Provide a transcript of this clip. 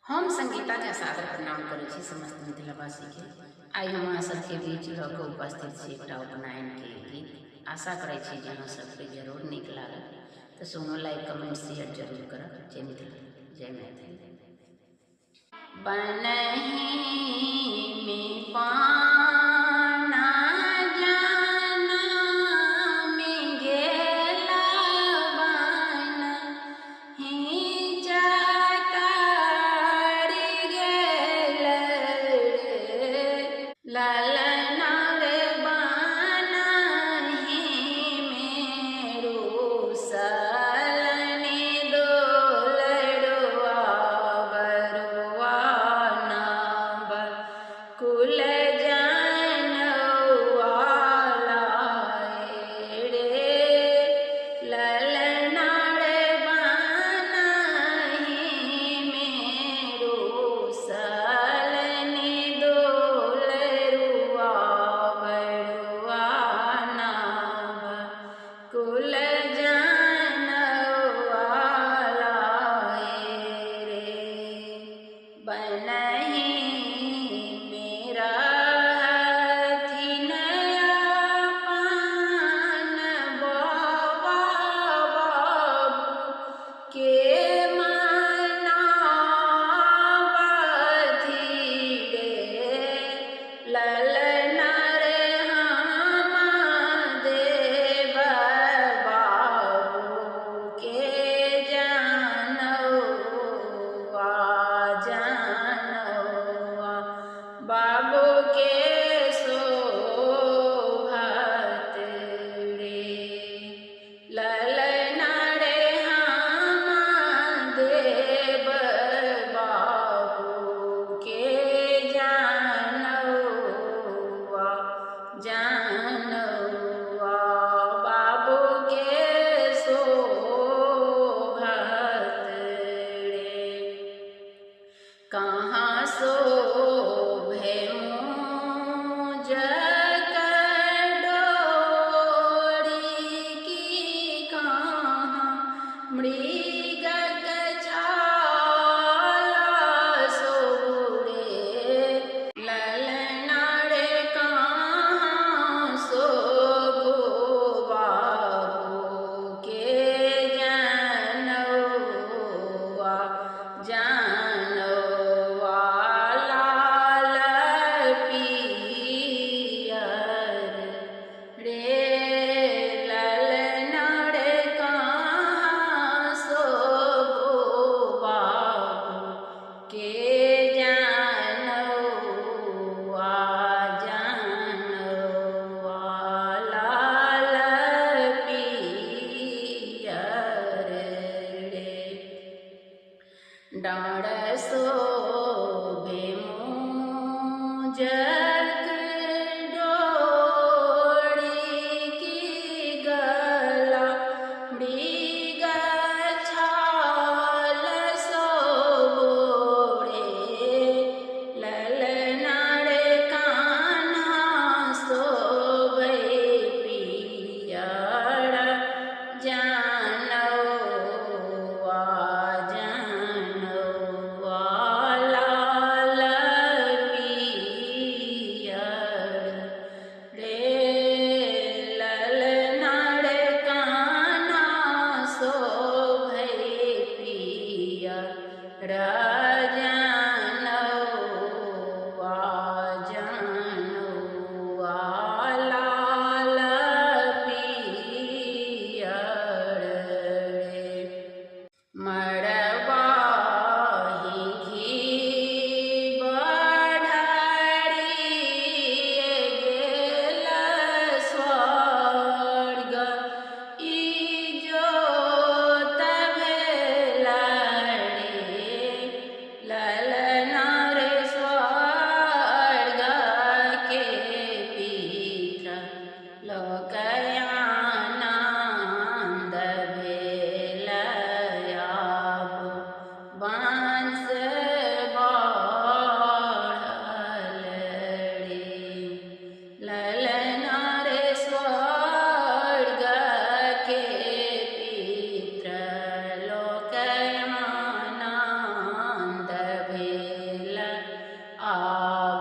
हम संगीता के सादर प्रणाम करै छी समस्त मिथिलावासी के। आइ हम अहाँ सबके बीच लऽ कऽ उपस्थित छी एकटा उपनयन के गीत। आशा करै छी जे अहाँ सबके जरूर नीक लागत, तऽ सुनू, लाइक कमेंट शेयर जरूर करब। जय मिथिला, जय मैथिली। बनहि में पाना जनम गेला, बनहि चकरि गेल ललना रे, बनहि में रूसलनि दोलड़ुआ बरुआ नब कुल जनउआ लाए रे। ललना रे, बनहि में रूसलनि दोलड़ुआ बरुआ नब कुल जनउआ लाए रे। बनहि में रहथिन अपन बौआ बाबू के मनावथि रे। ललना रे, हम देव बाबू के जनउआ जनउआ बाबू के शोभत रे। ललना रे, हम देव बाबू के जनउआ जनउआ बाबू के शोभत रे। कहाँ शोभे मुँज डोरी की, कहाँ मृग छाला शोभे। ललना रे, कहाँ शोभो बाबू के जनउआ जनउआ लाल पियर रे। ललना रे, कहाँ शोभो बाबू के जनउआ जनउआ लाल पियर रे। डाँड़ शोभे मुँज डोरी की, गला मृग छाल शोभे। ललना रे, कान्हा शोभे पियर जनउआ जनउआ लाल पियर आवे।